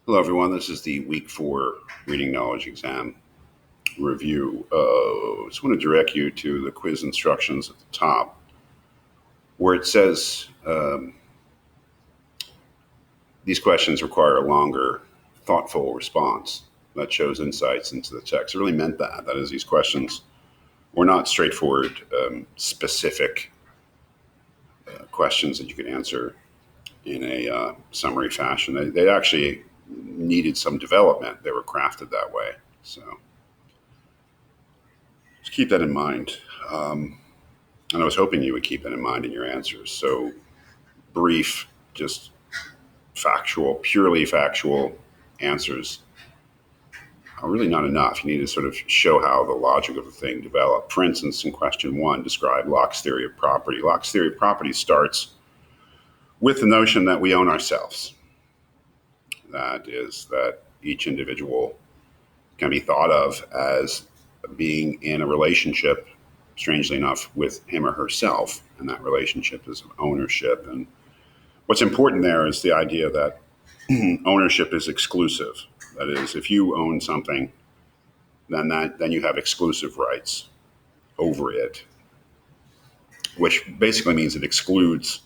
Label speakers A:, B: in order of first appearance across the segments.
A: Hello, everyone. This is the week 4 reading knowledge exam review. I just want to direct you to the quiz instructions at the top where it says these questions require a longer, thoughtful response that shows insights into the text. It really meant that. That is, these questions were not straightforward, specific questions that you could answer in a summary fashion. They actually needed some development. They were crafted that way. So just keep that in mind. And I was hoping you would keep that in mind in your answers. So brief, just factual, purely factual answers are really not enough. You need to sort of show how the logic of the thing developed. For instance, in question 1, describe Locke's theory of property. Locke's theory of property starts with the notion that we own ourselves. That is, that each individual can be thought of as being in a relationship, strangely enough, with him or herself, and that relationship is of ownership. And what's important there is the idea that ownership is exclusive. That is, if you own something, then you have exclusive rights over it, which basically means it excludes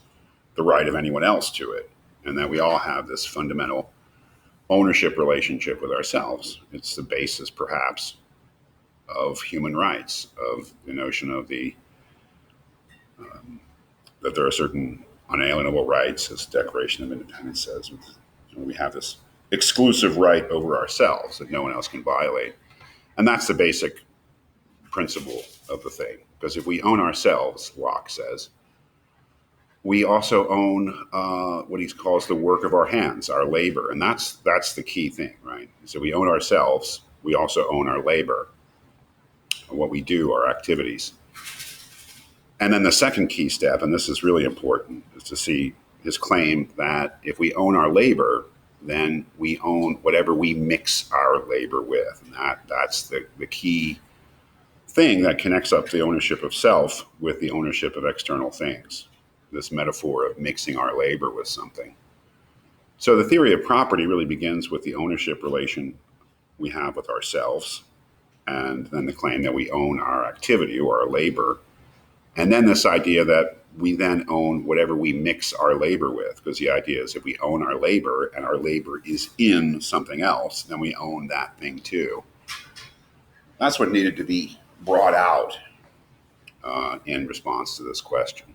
A: the right of anyone else to it, and that we all have this fundamental ownership relationship with ourselves. It's the basis, perhaps, of human rights, of the notion of that there are certain unalienable rights, as the Declaration of Independence says. We have this exclusive right over ourselves that no one else can violate. And that's the basic principle of the thing. Because if we own ourselves, Locke says, we also own what he calls the work of our hands, our labor. And that's the key thing, right? So we own ourselves. We also own our labor, what we do, our activities. And then the second key step, and this is really important, is to see his claim that if we own our labor, then we own whatever we mix our labor with. And that's the key thing that connects up the ownership of self with the ownership of external things. This metaphor of mixing our labor with something. So the theory of property really begins with the ownership relation we have with ourselves, and then the claim that we own our activity or our labor. And then this idea that we then own whatever we mix our labor with, because the idea is if we own our labor and our labor is in something else, then we own that thing too. That's what needed to be brought out in response to this question.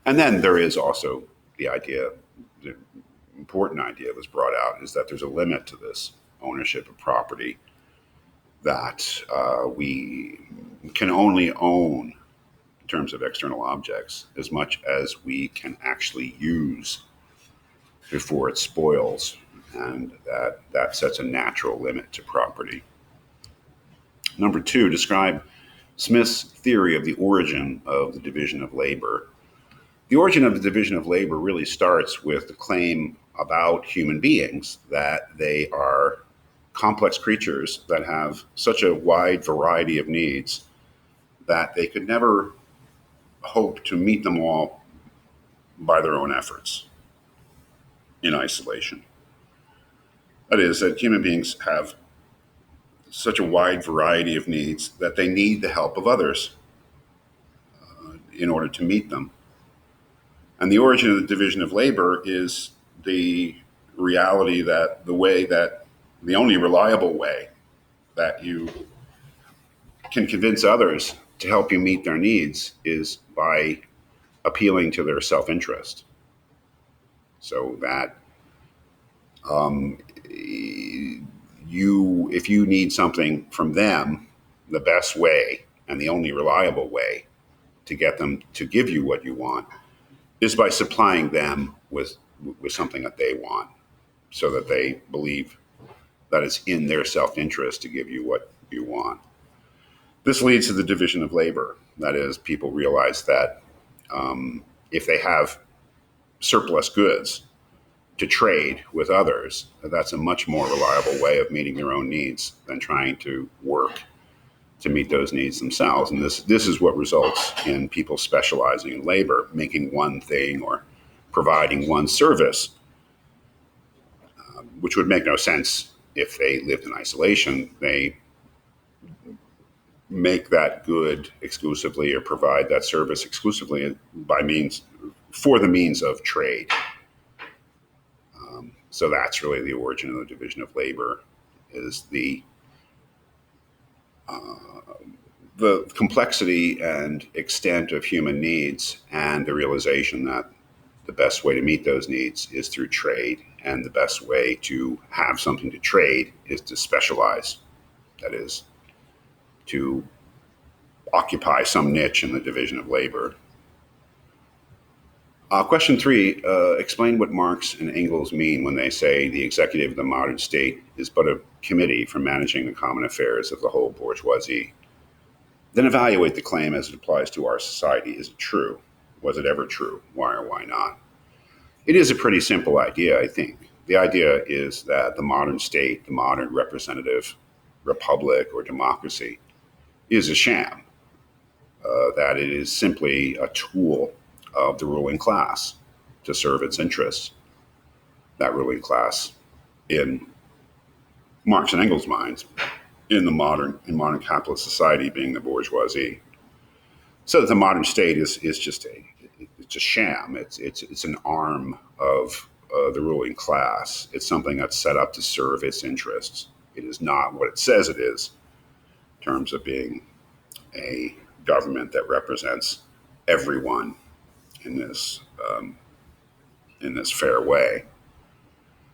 A: And then there is also the idea, the important idea that was brought out, is that there's a limit to this ownership of property, that we can only own in terms of external objects as much as we can actually use before it spoils, and that sets a natural limit to property. Number 2, describe Smith's theory of the origin of the division of labor. The origin of the division of labor really starts with the claim about human beings that they are complex creatures that have such a wide variety of needs that they could never hope to meet them all by their own efforts in isolation. That is, that human beings have such a wide variety of needs that they need the help of others in order to meet them. And the origin of the division of labor is the reality that the only reliable way that you can convince others to help you meet their needs is by appealing to their self-interest. So that if you need something from them, the best way and the only reliable way to get them to give you what you want is by supplying them with something that they want, so that they believe that it's in their self-interest to give you what you want. This leads to the division of labor. That is, people realize that if they have surplus goods to trade with others, that's a much more reliable way of meeting their own needs than trying to work to meet those needs themselves. And this is what results in people specializing in labor, making one thing or providing one service which would make no sense if they lived in isolation. They make that good exclusively or provide that service exclusively by means for the means of trade. So that's really the origin of the division of labor, is the complexity and extent of human needs and the realization that the best way to meet those needs is through trade, and the best way to have something to trade is to specialize. That is, to occupy some niche in the division of labor. Question 3, explain what Marx and Engels mean when they say the executive of the modern state is but a committee for managing the common affairs of the whole bourgeoisie. Then evaluate the claim as it applies to our society. Is it true? Was it ever true? Why or why not? It is a pretty simple idea, I think. The idea is that the modern state, the modern representative republic or democracy, is a sham, that it is simply a tool of the ruling class to serve its interests. That ruling class, in Marx and Engels' minds, in modern capitalist society, being the bourgeoisie. So that the modern state is just it's a sham. It's an arm of the ruling class. It's something that's set up to serve its interests. It is not what it says it is, in terms of being a government that represents everyone in this fair way.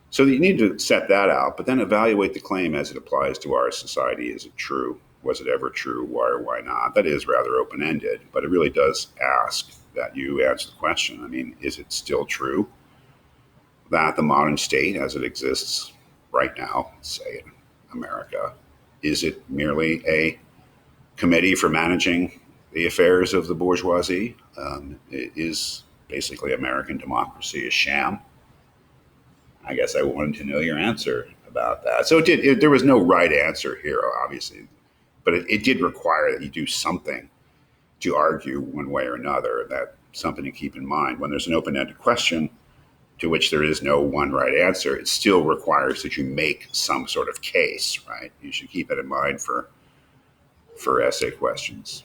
A: So you need to set that out, but then evaluate the claim as it applies to our society. Is it true? Was it ever true? Why or why not? That is rather open-ended, but it really does ask that you answer the question. I mean, is it still true that the modern state as it exists right now, say in America, is it merely a committee for managing the affairs of the bourgeoisie? Is basically American democracy a sham? I guess I wanted to know your answer about that. So there was no right answer here, obviously, but it did require that you do something to argue one way or another. That's something to keep in mind. When there's an open-ended question to which there is no one right answer, it still requires that you make some sort of case, right? You should keep that in mind for essay questions.